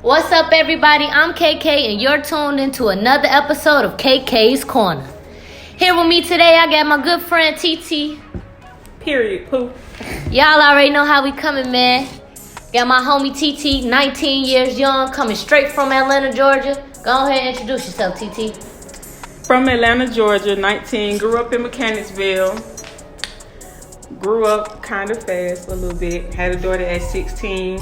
What's up, everybody? I'm KK, and you're tuned into another episode of KK's Corner. Here with me today, I got my good friend TeTe. Period. Pooh. Y'all already know how we coming, man. Got my homie TeTe, 19 years young, coming straight from Atlanta, Georgia. Go ahead and introduce yourself, TeTe. From Atlanta, Georgia, 19. Grew up in Mechanicsville. Grew up kind of fast a little bit. Had a daughter at 16.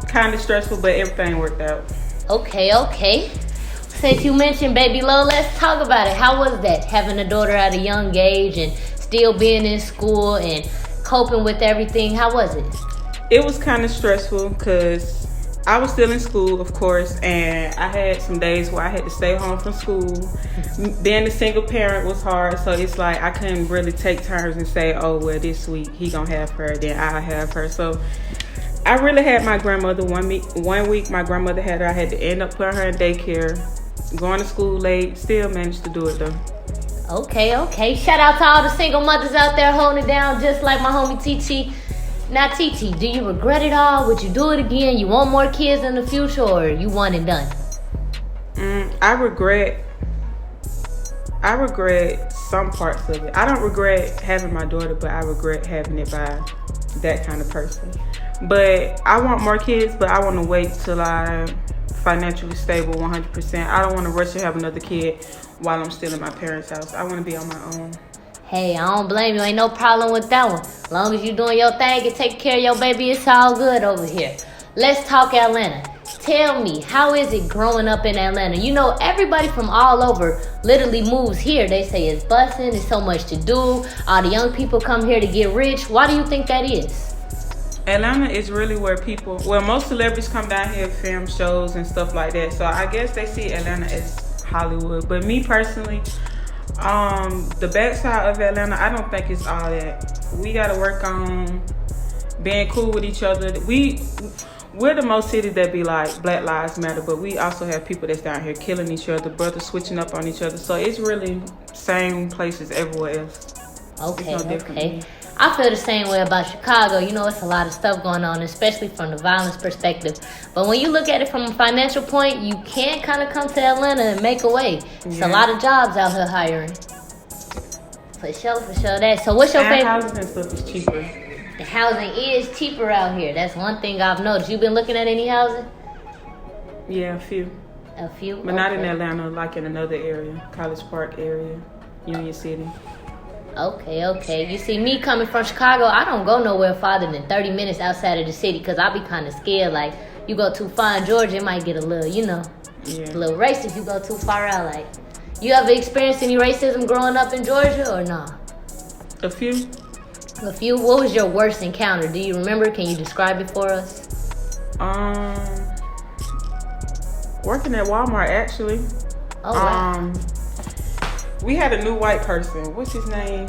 Kind of stressful, but everything worked out. Okay. Since you mentioned Baby Low, let's talk about it. How was that, having a daughter at a young age and still being in school and coping with everything? How was it? It was kind of stressful because I was still in school, of course, and I had some days where I had to stay home from school. Being a single parent was hard, so it's like I couldn't really take turns and say, oh, well, this week he gonna have her, then I'll have her. So I really had my grandmother 1 week. 1 week my grandmother had her. I had to end up putting her in daycare, going to school late, still managed to do it though. Okay. Shout out to all the single mothers out there holding it down just like my homie TeTe. Now, TeTe, do you regret it all? Would you do it again? You want more kids in the future, or you want it done? I regret some parts of it. I don't regret having my daughter, but I regret having it by that kind of person. But I want more kids, but I want to wait till I'm financially stable 100%. I don't want to rush to have another kid while I'm still in my parents' house. I want to be on my own. Hey, I don't blame you. Ain't no problem with that one. As long as you doing your thing and taking care of your baby, it's all good over here. Let's talk Atlanta. Tell me, how is it growing up in Atlanta? You know, everybody from all over literally moves here. They say it's busting, there's so much to do. All the young people come here to get rich. Why do you think that is? Atlanta is really where most celebrities come down here, film shows and stuff like that. So I guess they see Atlanta as Hollywood. But me personally, the backside of Atlanta, I don't think it's all that. We got to work on being cool with each other. We're the most city that be like Black Lives Matter, but we also have people that's down here killing each other, brothers switching up on each other. So it's really same places everywhere else. Okay. I feel the same way about Chicago. You know, it's a lot of stuff going on, especially from the violence perspective. But when you look at it from a financial point, you can kind of come to Atlanta and make a way. It's a lot of jobs out here hiring. For sure that. So what's your favorite? Housing and stuff is cheaper. The housing is cheaper out here. That's one thing I've noticed. You been looking at any housing? Yeah, a few. But not in Atlanta, like in another area. College Park area, Union City. Okay. You see, me coming from Chicago, I don't go nowhere farther than 30 minutes outside of the city because I be kind of scared. Like, you go too far in Georgia, it might get a little, a little racist if you go too far out. Like, you ever experienced any racism growing up in Georgia or nah? A few. What was your worst encounter? Do you remember? Can you describe it for us? Working at Walmart, actually. Oh, wow. We had a new white person. What's his name?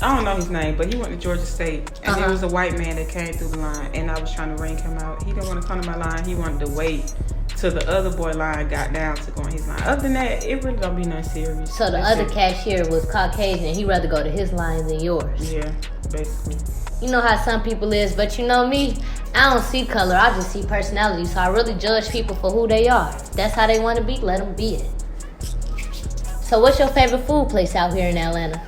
I don't know his name, but he went to Georgia State. And there was a white man that came through the line, and I was trying to ring him out. He didn't want to come to my line. He wanted to wait till the other boy line got down to go on his line. Other than that, it really don't be nothing serious. So the other cashier was Caucasian. He'd rather go to his line than yours. Yeah, basically. You know how some people is, but you know me, I don't see color. I just see personality. So I really judge people for who they are. If that's how they want to be, let them be it. So what's your favorite food place out here in Atlanta?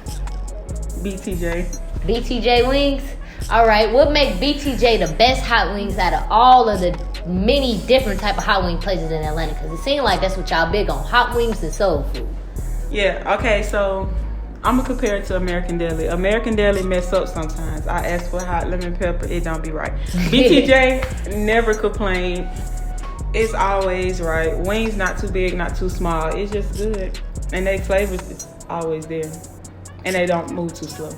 BTJ Wings? All right, what makes BTJ the best hot wings out of all of the many different type of hot wing places in Atlanta? Because it seems like that's what y'all big on, hot wings and soul food. Yeah, okay, so I'm going to compare it to American Deli. American Deli mess up sometimes. I ask for hot lemon pepper, it don't be right. BTJ never complain. It's always right. Wings not too big, not too small. It's just good. And their flavors is always there. And they don't move too slow.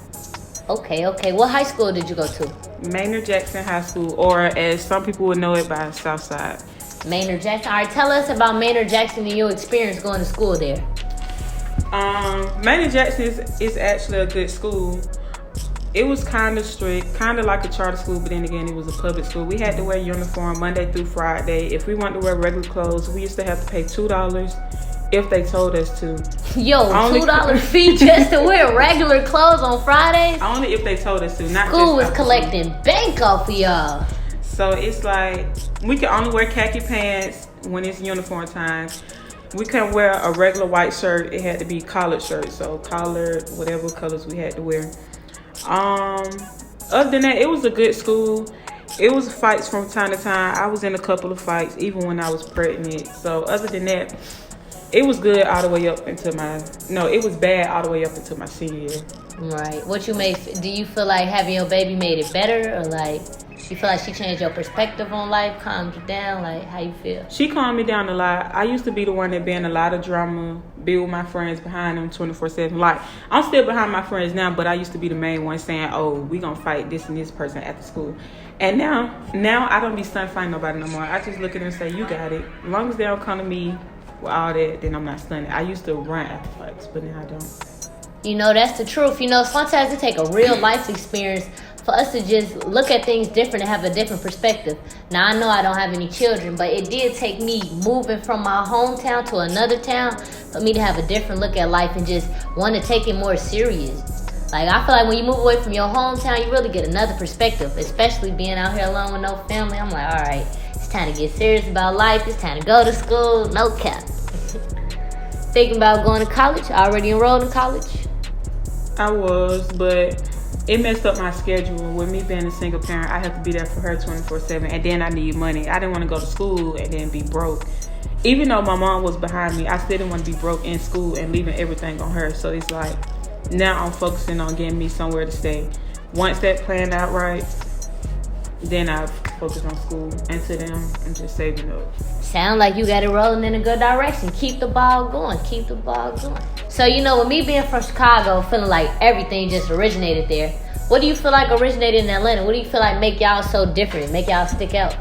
Okay. What high school did you go to? Maynard Jackson High School, or as some people would know it by Southside. Maynard Jackson. All right, tell us about Maynard Jackson and your experience going to school there. Maynard Jackson is actually a good school. It was kind of strict, kind of like a charter school, but then again, it was a public school. We had to wear uniform Monday through Friday. If we wanted to wear regular clothes, we used to have to pay $2 if they told us to. Yo, $2 fee just to wear regular clothes on Fridays? Only if they told us to. Not School just was collecting bank off of y'all. So it's like we could only wear khaki pants, when it's uniform time. We couldn't wear a regular white shirt. It had to be collared shirt. So collared, whatever colors we had to wear. Other than that, it was a good school. It was fights from time to time. I was in a couple of fights, even when I was pregnant. So other than that, it was good all the way up until it was bad all the way up until my senior year. Right. Do you feel like having your baby made it better, or like you feel like she changed your perspective on life, calmed you down? Like, how you feel? She calmed me down a lot. I used to be the one that be in a lot of drama, be with my friends behind them 24/7. Like, I'm still behind my friends now, but I used to be the main one saying, oh, we gonna fight this and this person after school. And now I don't be stunt fighting nobody no more. I just look at them and say, you got it. As long as they don't come to me with all that, then I'm not stunning. I used to run after fights, but now I don't. You know, that's the truth. You know, sometimes it take a real life experience for us to just look at things different and have a different perspective. Now, I know I don't have any children, but it did take me moving from my hometown to another town for me to have a different look at life and just want to take it more serious. Like, I feel like when you move away from your hometown, you really get another perspective, especially being out here alone with no family. I'm like, all right, it's time to get serious about life. It's time to go to school. No cap. Thinking about going to college? Already enrolled in college? I was, but it messed up my schedule. With me being a single parent, I have to be there for her 24/7, and then I need money. I didn't want to go to school and then be broke. Even though my mom was behind me, I still didn't want to be broke in school and leaving everything on her. So it's like, now I'm focusing on getting me somewhere to stay. Once that planned out right, then I focus on school. Until then, I'm just saving up. Sound like you got it rolling in a good direction. Keep the ball going. Keep the ball going. So, you know, with me being from Chicago, feeling like everything just originated there, what do you feel like originated in Atlanta? What do you feel like make y'all so different, make y'all stick out?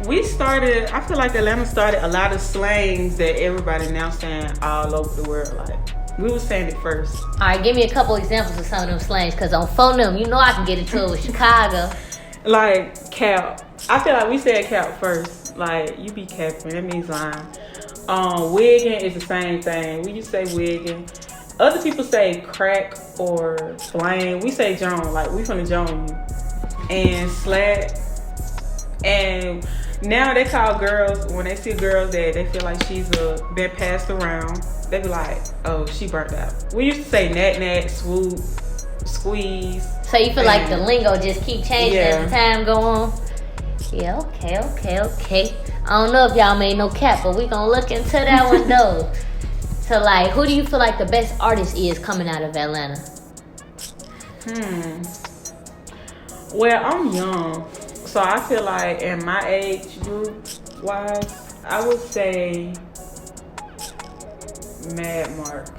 I feel like Atlanta started a lot of slangs that everybody now saying all over the world. Like, we were saying it first. All right, give me a couple examples of some of them slangs, because on phone them, you know I can get into it with Chicago. Like cap. I feel like we said cap first. Like, you be capping, that means lying. Wigging is the same thing. We used to say wigging. Other people say crack or flame. We say Joan, like we from the Joan. And slat. And now they call girls, when they see girls that they feel like she's been passed around, they be like, oh, she burnt out. We used to say nat, swoop, squeeze. So you feel like the lingo just keep changing as the time go on? Yeah, okay. I don't know if y'all made no cap, but we gonna look into that one though. So like, who do you feel like the best artist is coming out of Atlanta? Well, I'm young, so I feel like in my age group wise, I would say Mad Mark.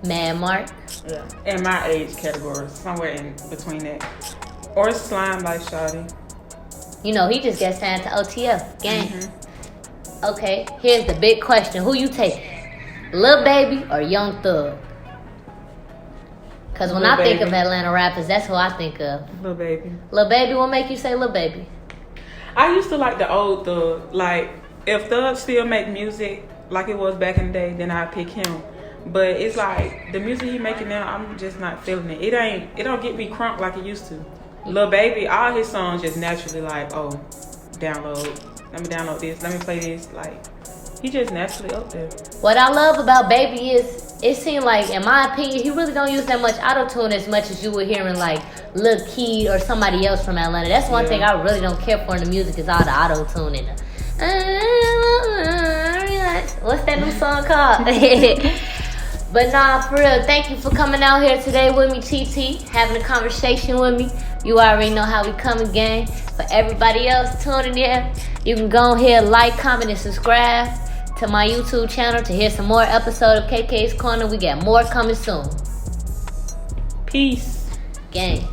Mad Mark? Yeah. In my age category, somewhere in between that. Or Slime like Shawty. You know, he just got signed to ATL. Gang. Okay, here's the big question. Who you take? Lil Baby or Young Thug? Because when I think of Atlanta rappers, that's who I think of. Lil Baby. Lil Baby, what make you say Lil Baby? I used to like the old Thug. Like, if Thug still make music like it was back in the day, then I'd pick him. But it's like, the music he making now, I'm just not feeling it. It don't get me crunk like it used to. Lil Baby, all his songs just naturally like, oh, download. Let me download this. Let me play this. Like, he just naturally up there. What I love about Baby is, it seemed like, in my opinion, he really don't use that much auto-tune as much as you would hear in like Lil Keed or somebody else from Atlanta. That's one thing I really don't care for in the music is all the auto-tune in it. What's that new song called? But nah, for real, thank you for coming out here today with me, TeTe, having a conversation with me. You already know how we come again. For everybody else tuning in, you can go ahead, like, comment, and subscribe to my YouTube channel to hear some more episodes of KK's Corner. We got more coming soon. Peace. Gang.